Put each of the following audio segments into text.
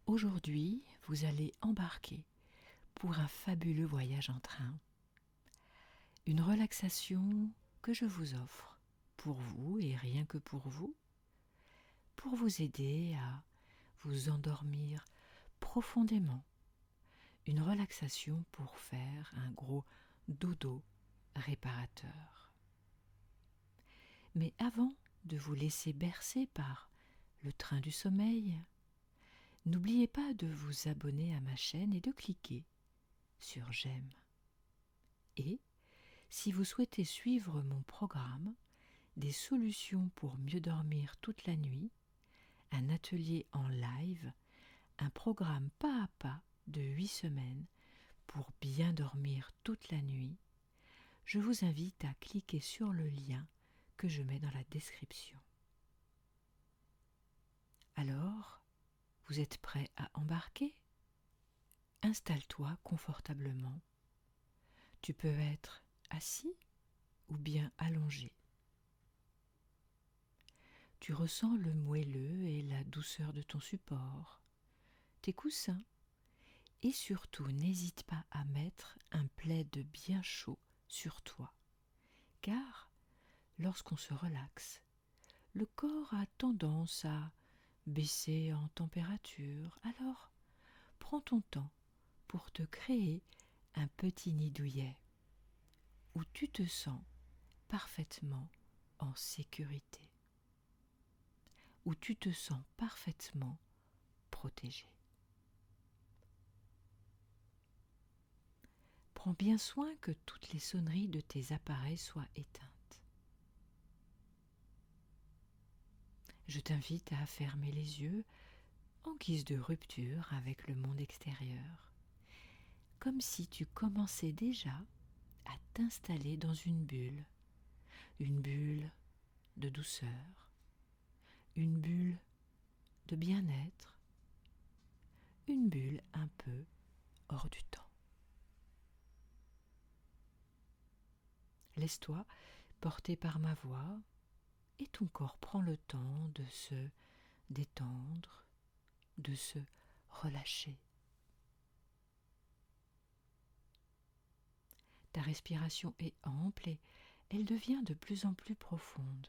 Aujourd'hui, vous allez embarquer pour un fabuleux voyage en train. Une relaxation que je vous offre pour vous et rien que pour vous aider à vous endormir profondément. Une relaxation pour faire un gros dodo réparateur. Mais avant de vous laisser bercer par le train du sommeil, n'oubliez pas de vous abonner à ma chaîne et de cliquer sur j'aime. Et si vous souhaitez suivre mon programme, des solutions pour mieux dormir toute la nuit, un atelier en live, un programme pas à pas de 8 semaines pour bien dormir toute la nuit, je vous invite à cliquer sur le lien que je mets dans la description. Alors, vous êtes prêt à embarquer ? Installe-toi confortablement. Tu peux être assis ou bien allongé. Tu ressens le moelleux et la douceur de ton support, tes coussins, et surtout n'hésite pas à mettre un plaid bien chaud sur toi, car lorsqu'on se relaxe, le corps a tendance à baisser en température, alors prends ton temps pour te créer un petit nid douillet où tu te sens parfaitement en sécurité, où tu te sens parfaitement protégé. Prends bien soin que toutes les sonneries de tes appareils soient éteintes. Je t'invite à fermer les yeux en guise de rupture avec le monde extérieur, comme si tu commençais déjà à t'installer dans une bulle de douceur, une bulle de bien-être, une bulle un peu hors du temps. Laisse-toi porter par ma voix et ton corps prend le temps de se détendre, de se relâcher. Ta respiration est ample et elle devient de plus en plus profonde.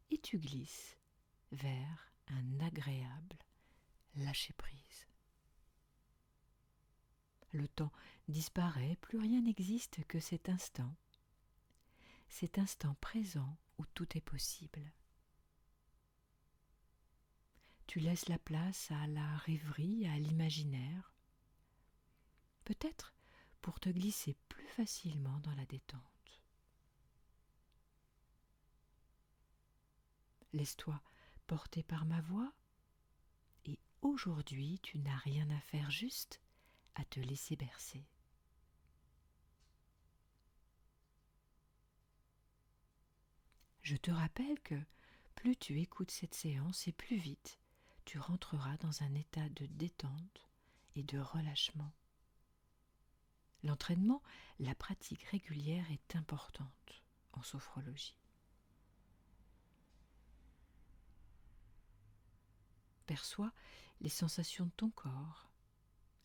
Et tu glisses vers un agréable lâcher-prise. Le temps disparaît, plus rien n'existe que cet instant présent où tout est possible. Tu laisses la place à la rêverie, à l'imaginaire, peut-être pour te glisser plus facilement dans la détente. Laisse-toi porter par ma voix et aujourd'hui tu n'as rien à faire, juste à te laisser bercer. Je te rappelle que plus tu écoutes cette séance et plus vite tu rentreras dans un état de détente et de relâchement. L'entraînement, la pratique régulière est importante en sophrologie. Perçois les sensations de ton corps,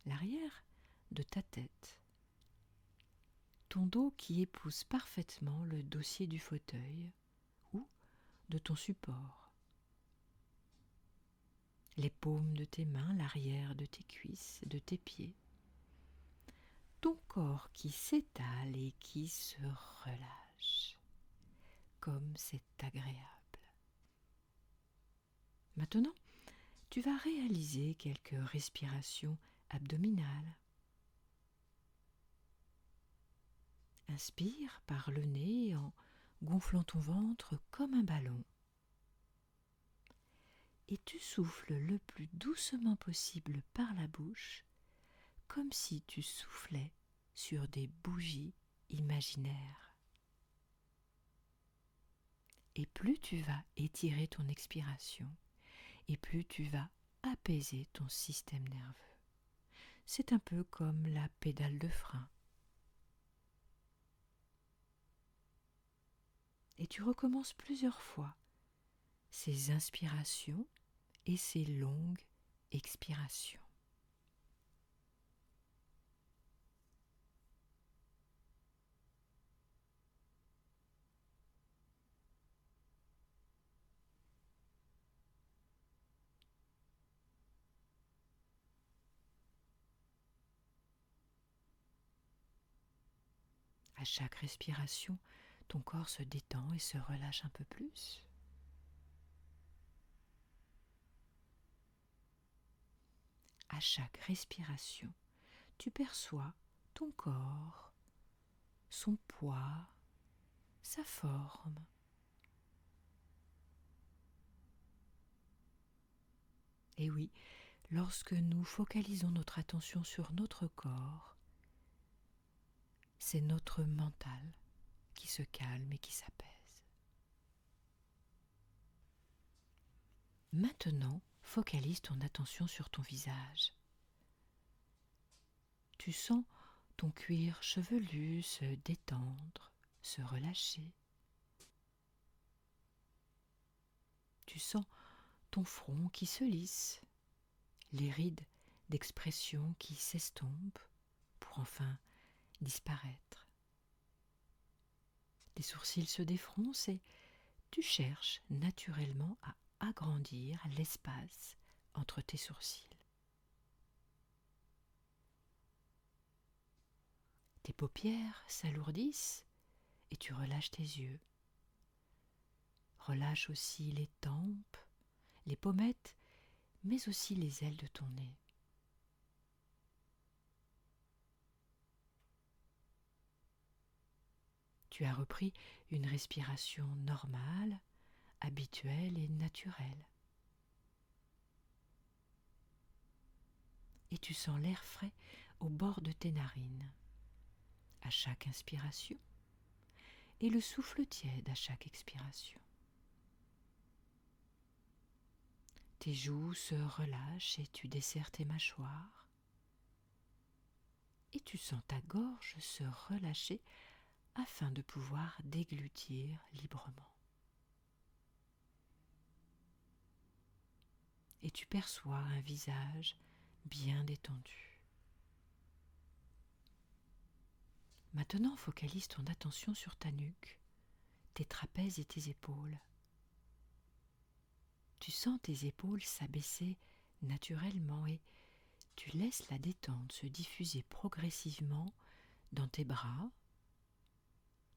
l'arrière de ta tête, ton dos qui épouse parfaitement le dossier du fauteuil ou de ton support, les paumes de tes mains, l'arrière de tes cuisses, de tes pieds, ton corps qui s'étale et qui se relâche, comme c'est agréable. Maintenant, tu vas réaliser quelques respirations abdominales. Inspire par le nez en gonflant ton ventre comme un ballon. Et tu souffles le plus doucement possible par la bouche, comme si tu soufflais sur des bougies imaginaires. Et plus tu vas étirer ton expiration, et plus tu vas apaiser ton système nerveux. C'est un peu comme la pédale de frein. Et tu recommences plusieurs fois ces inspirations et ces longues expiration. À chaque respiration, ton corps se détend et se relâche un peu plus. À chaque respiration, tu perçois ton corps, son poids, sa forme. Et oui, lorsque nous focalisons notre attention sur notre corps, c'est notre mental qui se calme et qui s'apaise. Maintenant, focalise ton attention sur ton visage. Tu sens ton cuir chevelu se détendre, se relâcher. Tu sens ton front qui se lisse, les rides d'expression qui s'estompent pour enfin disparaître. Les sourcils se défroncent et tu cherches naturellement à agrandir l'espace entre tes sourcils. Tes paupières s'alourdissent et tu relâches tes yeux. Relâche aussi les tempes, les pommettes, mais aussi les ailes de ton nez. Tu as repris une respiration normale, habituelle et naturelle. Et tu sens l'air frais au bord de tes narines, à chaque inspiration, et le souffle tiède à chaque expiration. Tes joues se relâchent et tu desserres tes mâchoires. Et tu sens ta gorge se relâcher afin de pouvoir déglutir librement. Et tu perçois un visage bien détendu. Maintenant, focalise ton attention sur ta nuque, tes trapèzes et tes épaules. Tu sens tes épaules s'abaisser naturellement et tu laisses la détente se diffuser progressivement dans tes bras,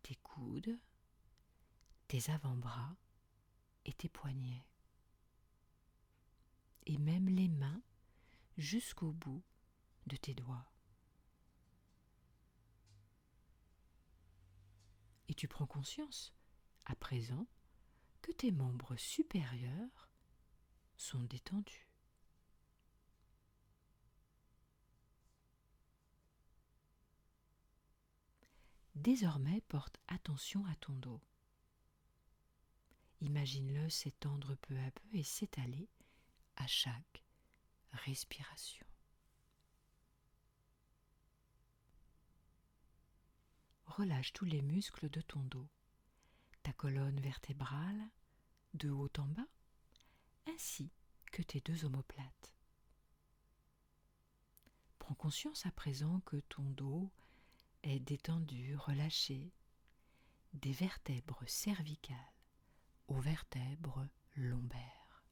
tes coudes, tes avant-bras et tes poignets. Et même les mains jusqu'au bout de tes doigts. Et tu prends conscience, à présent, que tes membres supérieurs sont détendus. Désormais, porte attention à ton dos. Imagine-le s'étendre peu à peu et s'étaler à chaque respiration. Relâche tous les muscles de ton dos, ta colonne vertébrale, de haut en bas, ainsi que tes deux omoplates. Prends conscience à présent que ton dos est détendu, relâché, des vertèbres cervicales aux vertèbres lombaires.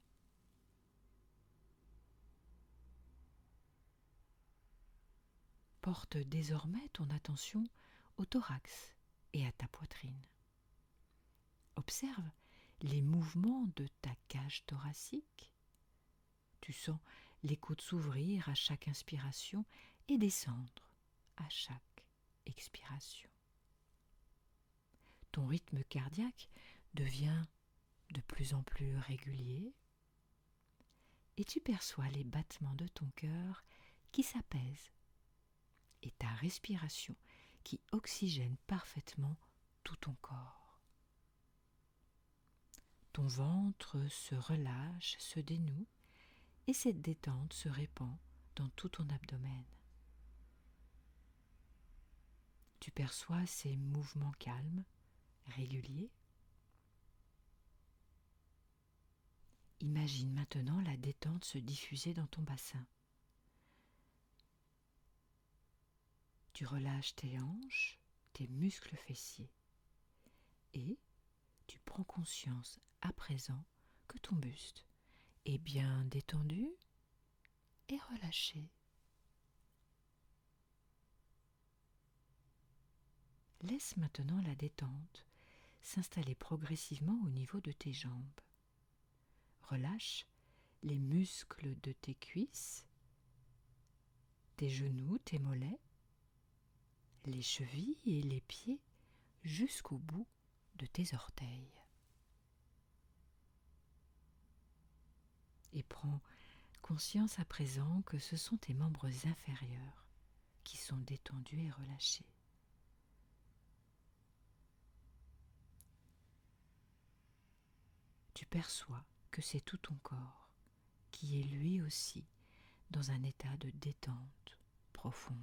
Porte désormais ton attention au thorax et à ta poitrine. Observe les mouvements de ta cage thoracique. Tu sens les côtes s'ouvrir à chaque inspiration et descendre à chaque expiration. Ton rythme cardiaque devient de plus en plus régulier et tu perçois les battements de ton cœur qui s'apaisent et ta respiration qui oxygène parfaitement tout ton corps. Ton ventre se relâche, se dénoue et cette détente se répand dans tout ton abdomen. Tu perçois ces mouvements calmes, réguliers, Imagine maintenant la détente se diffuser dans ton bassin. Tu relâches tes hanches, tes muscles fessiers et tu prends conscience à présent que ton buste est bien détendu et relâché. Laisse maintenant la détente s'installer progressivement au niveau de tes jambes. Relâche les muscles de tes cuisses, tes genoux, tes mollets, les chevilles et les pieds jusqu'au bout de tes orteils. Et prends conscience à présent que ce sont tes membres inférieurs qui sont détendus et relâchés. Tu perçois que c'est tout ton corps qui est lui aussi dans un état de détente profonde.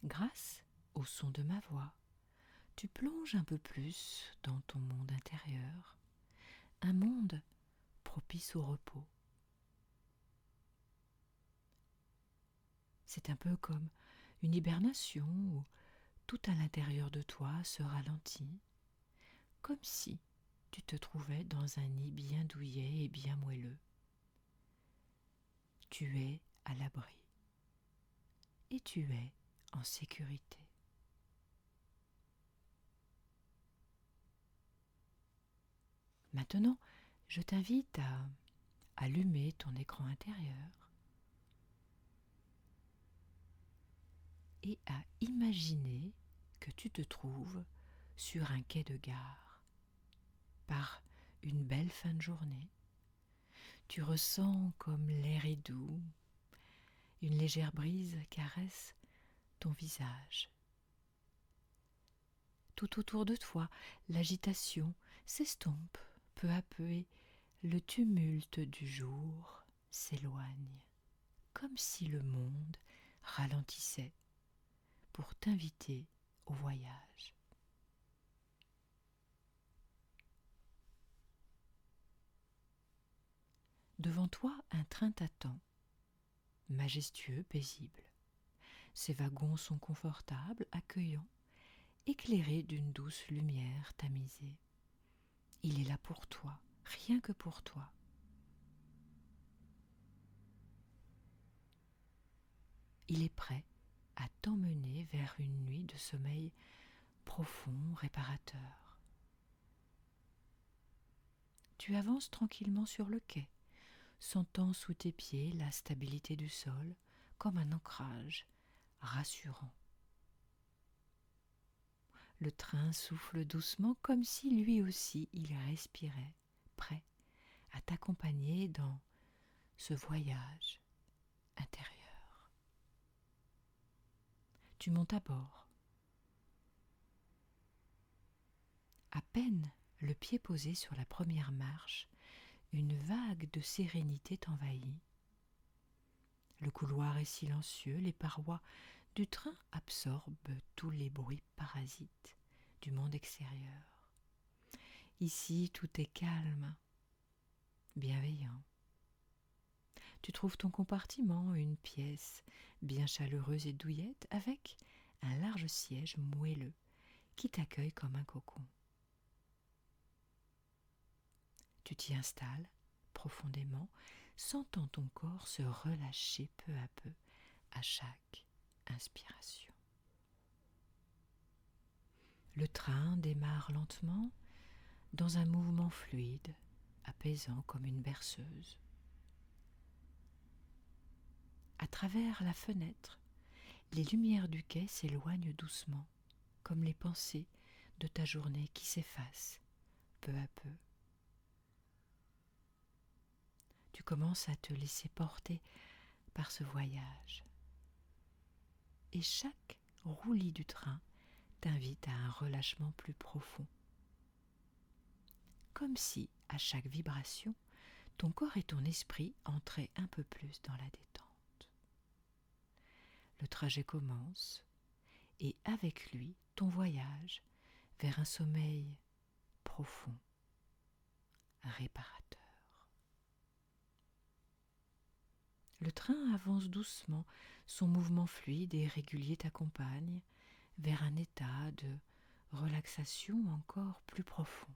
Grâce au son de ma voix, tu plonges un peu plus dans ton monde intérieur, un monde propice au repos. C'est un peu comme une hibernation où tout à l'intérieur de toi se ralentit, comme si tu te trouvais dans un nid bien douillet et bien moelleux. Tu es à l'abri et tu es en sécurité. Maintenant, je t'invite à allumer ton écran intérieur et à imaginer que tu te trouves sur un quai de gare par une belle fin de journée. Tu ressens comme l'air est doux, une légère brise caresse ton visage. Tout autour de toi, l'agitation s'estompe peu à peu et le tumulte du jour s'éloigne, comme si le monde ralentissait pour t'inviter au voyage. Devant toi, un train t'attend, majestueux, paisible. Ses wagons sont confortables, accueillants, éclairés d'une douce lumière tamisée. Il est là pour toi, rien que pour toi. Il est prêt à t'emmener vers une nuit de sommeil profond, réparateur. Tu avances tranquillement sur le quai, sentant sous tes pieds la stabilité du sol comme un ancrage rassurant. Le train souffle doucement comme si lui aussi il respirait, prêt à t'accompagner dans ce voyage intérieur. Tu montes à bord. À peine le pied posé sur la première marche, une vague de sérénité t'envahit. Le couloir est silencieux, les parois du train absorbent tous les bruits parasites du monde extérieur. Ici, tout est calme, bienveillant. Tu trouves ton compartiment, une pièce bien chaleureuse et douillette, avec un large siège moelleux qui t'accueille comme un cocon. Tu t'y installes profondément, sentant ton corps se relâcher peu à peu à chaque inspiration. Le train démarre lentement dans un mouvement fluide, apaisant comme une berceuse. À travers la fenêtre, les lumières du quai s'éloignent doucement, comme les pensées de ta journée qui s'effacent peu à peu. Tu commences à te laisser porter par ce voyage. Et chaque roulis du train t'invite à un relâchement plus profond. Comme si, à chaque vibration, ton corps et ton esprit entraient un peu plus dans la détente. Le trajet commence, et avec lui, ton voyage vers un sommeil profond, réparateur. Le train avance doucement, son mouvement fluide et régulier t'accompagne vers un état de relaxation encore plus profond.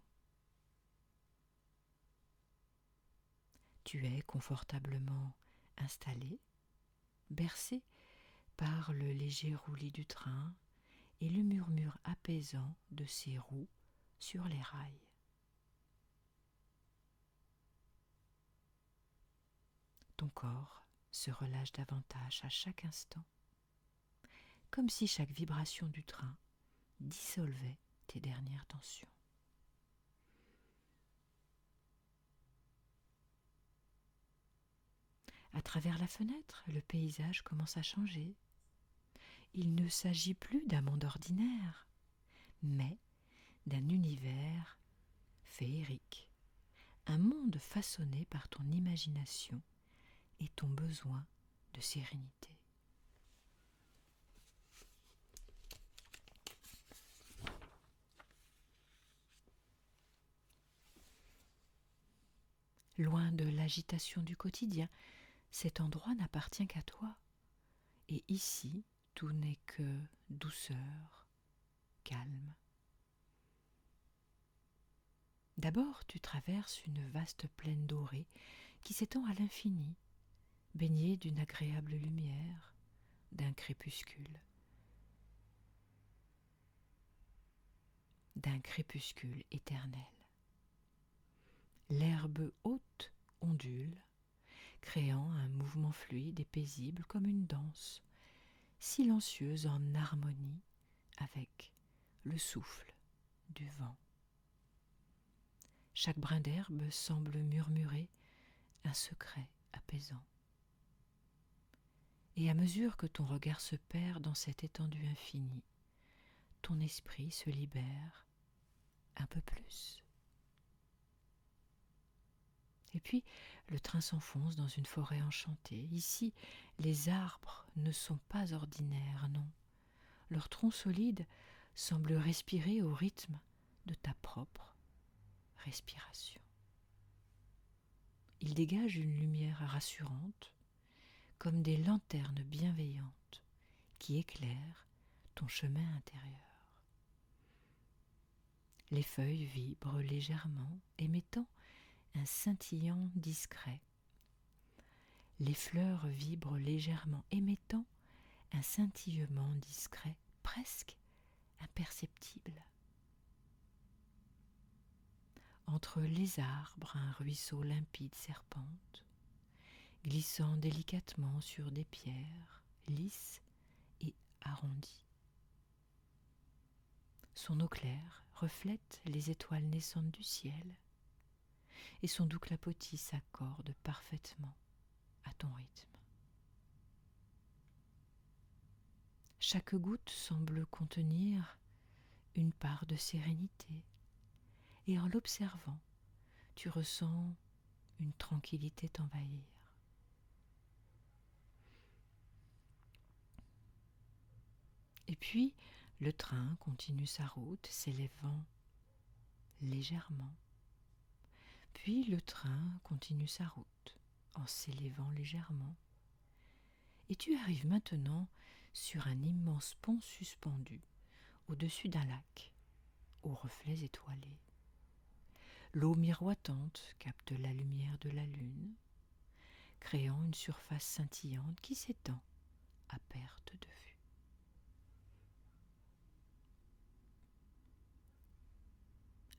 Tu es confortablement installé, bercé par le léger roulis du train et le murmure apaisant de ses roues sur les rails. Ton corps se relâche davantage à chaque instant, comme si chaque vibration du train dissolvait tes dernières tensions. À travers la fenêtre, le paysage commence à changer. Il ne s'agit plus d'un monde ordinaire, mais d'un univers féerique, un monde façonné par ton imagination et ton besoin de sérénité. Loin de l'agitation du quotidien, cet endroit n'appartient qu'à toi. Et ici, tout n'est que douceur, calme. D'abord, tu traverses une vaste plaine dorée qui s'étend à l'infini, baignée d'une agréable lumière, d'un crépuscule éternel. L'herbe haute ondule, créant un mouvement fluide et paisible comme une danse, silencieuse en harmonie avec le souffle du vent. Chaque brin d'herbe semble murmurer un secret apaisant. Et à mesure que ton regard se perd dans cette étendue infinie, ton esprit se libère un peu plus. Et puis, le train s'enfonce dans une forêt enchantée. Ici, les arbres ne sont pas ordinaires, non. Leur tronc solide semble respirer au rythme de ta propre respiration. Ils dégagent une lumière rassurante, comme des lanternes bienveillantes qui éclairent ton chemin intérieur. Les feuilles vibrent légèrement, émettant un scintillant discret. Les fleurs vibrent légèrement, émettant un scintillement discret, presque imperceptible. Entre les arbres, un ruisseau limpide serpente, glissant délicatement sur des pierres lisses et arrondies. Son eau claire reflète les étoiles naissantes du ciel, et son doux clapotis s'accorde parfaitement à ton rythme. Chaque goutte semble contenir une part de sérénité, et en l'observant, tu ressens une tranquillité t'envahir. Et puis, le train continue sa route, s'élevant légèrement. Puis le train continue sa route, en s'élevant légèrement. Et tu arrives maintenant sur un immense pont suspendu, au-dessus d'un lac, aux reflets étoilés. L'eau miroitante capte la lumière de la lune, créant une surface scintillante qui s'étend à perte de vue.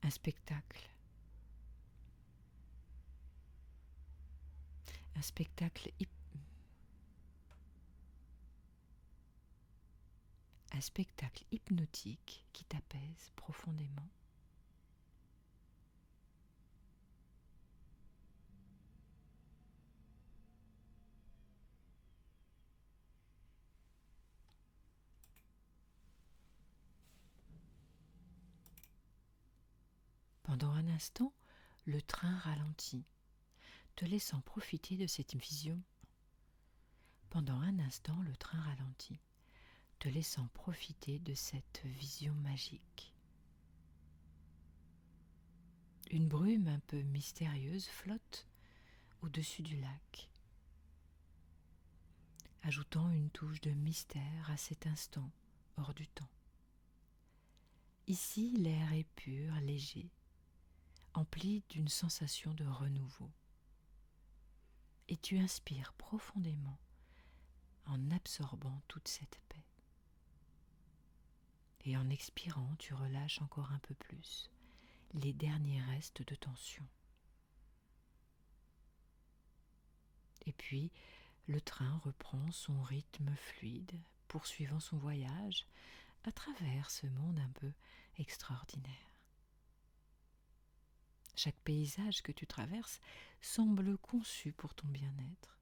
Un spectacle. Un spectacle hypnotique qui t'apaise profondément. Pendant un instant, le train ralentit, te laissant profiter de cette vision. Pendant un instant, le train ralentit, te laissant profiter de cette vision magique. Une brume un peu mystérieuse flotte au-dessus du lac, ajoutant une touche de mystère à cet instant hors du temps. Ici, l'air est pur, léger, empli d'une sensation de renouveau. Et tu inspires profondément en absorbant toute cette paix. Et en expirant, tu relâches encore un peu plus les derniers restes de tension. Et puis, le train reprend son rythme fluide, poursuivant son voyage à travers ce monde un peu extraordinaire. Chaque paysage que tu traverses semble conçu pour ton bien-être.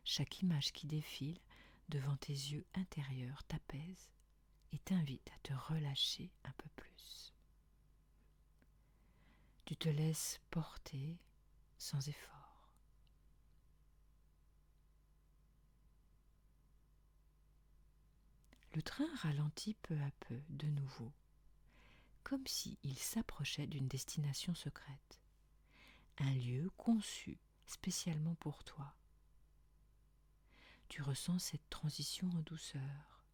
Chaque image qui défile devant tes yeux intérieurs t'apaise et t'invite à te relâcher un peu plus. Tu te laisses porter sans effort. Le train ralentit peu à peu de nouveau, comme s'il s'approchait d'une destination secrète, un lieu conçu spécialement pour toi. Tu ressens cette transition en douceur.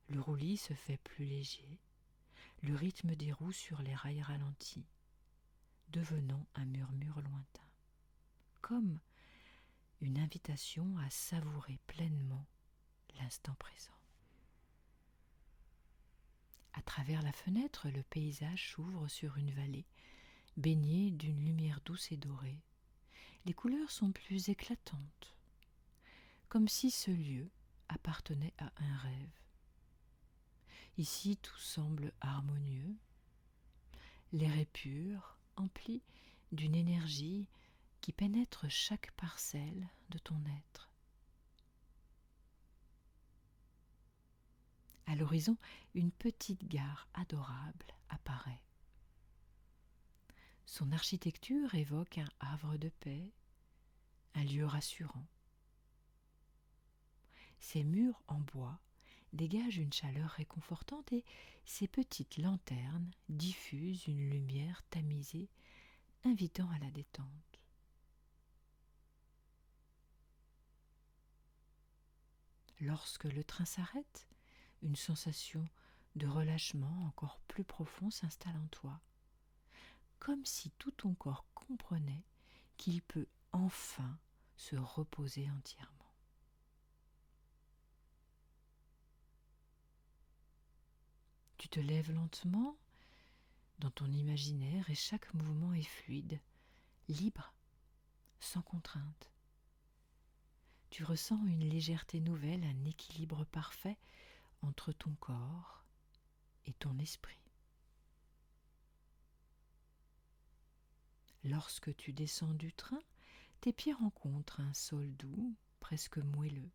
Le roulis se fait plus léger, le rythme des roues sur les rails ralentit, devenant un murmure lointain, comme une invitation à savourer pleinement l'instant présent. À travers la fenêtre, le paysage s'ouvre sur une vallée, baignée d'une lumière douce et dorée. Les couleurs sont plus éclatantes, comme si ce lieu appartenait à un rêve. Ici, tout semble harmonieux. L'air est pur, empli d'une énergie qui pénètre chaque parcelle de ton être. À l'horizon, une petite gare adorable apparaît. Son architecture évoque un havre de paix, un lieu rassurant. Ses murs en bois dégagent une chaleur réconfortante et ses petites lanternes diffusent une lumière tamisée, invitant à la détente. Lorsque le train s'arrête, une sensation de relâchement encore plus profond s'installe en toi, comme si tout ton corps comprenait qu'il peut enfin se reposer entièrement. Tu te lèves lentement dans ton imaginaire et chaque mouvement est fluide, libre, sans contrainte. Tu ressens une légèreté nouvelle, un équilibre parfait entre ton corps et ton esprit. Lorsque tu descends du train, tes pieds rencontrent un sol doux, presque moelleux.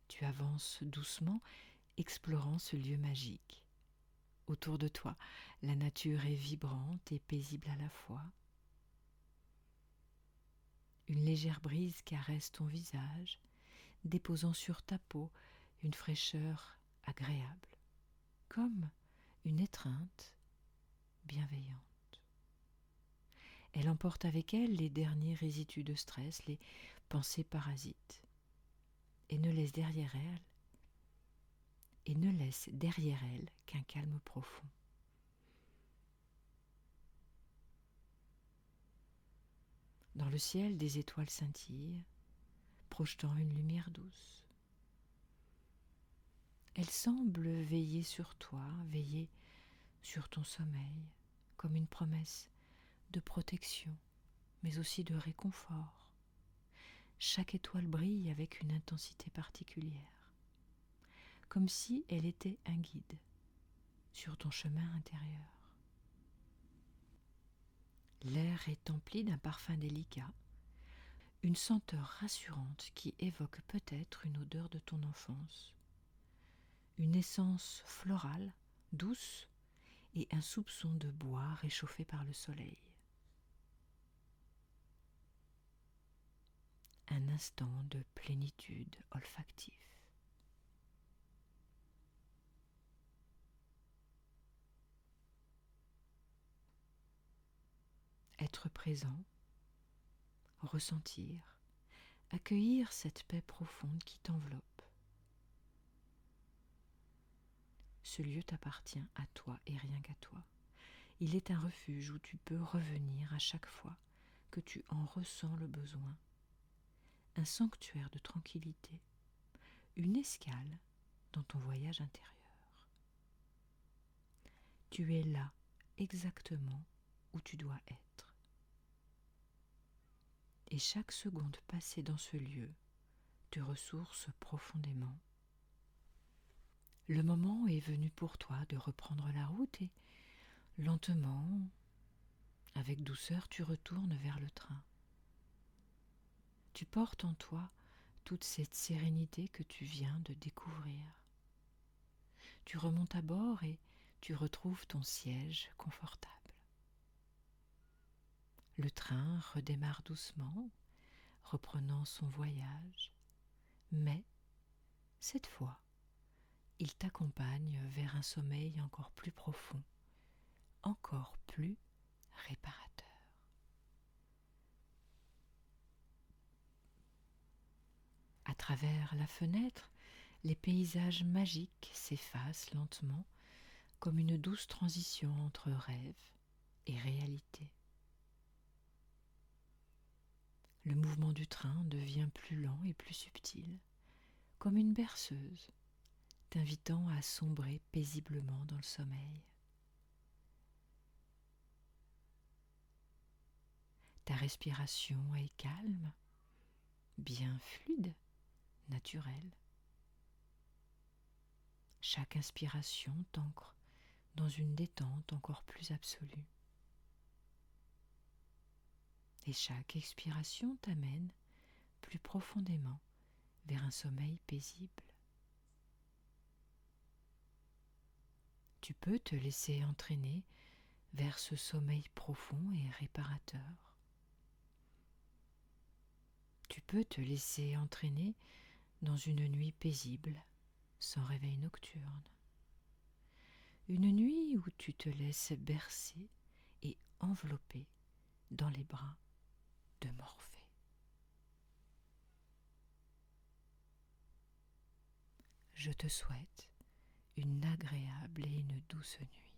Tu avances doucement, explorant ce lieu magique. Autour de toi, la nature est vibrante et paisible à la fois. Une légère brise caresse ton visage, déposant sur ta peau une fraîcheur agréable, comme une étreinte bienveillante. Elle emporte avec elle les derniers résidus de stress, les pensées parasites, et ne laisse derrière elle qu'un calme profond. Dans le ciel, des étoiles scintillent, projetant une lumière douce. Elles semblent veiller sur toi, veiller sur ton sommeil, comme une promesse de protection, mais aussi de réconfort. Chaque étoile brille avec une intensité particulière, comme si elle était un guide sur ton chemin intérieur. L'air est empli d'un parfum délicat, une senteur rassurante qui évoque peut-être une odeur de ton enfance, une essence florale, douce, et un soupçon de bois réchauffé par le soleil. Un instant de plénitude olfactive. être présent, ressentir, accueillir cette paix profonde qui t'enveloppe. Ce lieu t'appartient à toi et rien qu'à toi. Il est un refuge où tu peux revenir à chaque fois que tu en ressens le besoin. Un sanctuaire de tranquillité, une escale dans ton voyage intérieur. Tu es là, exactement où tu dois être. Et chaque seconde passée dans ce lieu te ressource profondément. Le moment est venu pour toi de reprendre la route et lentement, avec douceur, tu retournes vers le train. Tu portes en toi toute cette sérénité que tu viens de découvrir. Tu remontes à bord et tu retrouves ton siège confortable. Le train redémarre doucement, reprenant son voyage, mais cette fois, il t'accompagne vers un sommeil encore plus profond, encore plus réparateur. À travers la fenêtre, les paysages magiques s'effacent lentement comme une douce transition entre rêve et réalité. Le mouvement du train devient plus lent et plus subtil, comme une berceuse, t'invitant à sombrer paisiblement dans le sommeil. Ta respiration est calme, bien fluide, naturelle. Chaque inspiration t'ancre dans une détente encore plus absolue. Et chaque expiration t'amène plus profondément vers un sommeil paisible. Tu peux te laisser entraîner vers ce sommeil profond et réparateur. Tu peux te laisser entraîner dans une nuit paisible, sans réveil nocturne. Une nuit où tu te laisses bercer et envelopper dans les bras de Morphée. Je te souhaite une agréable et une douce nuit.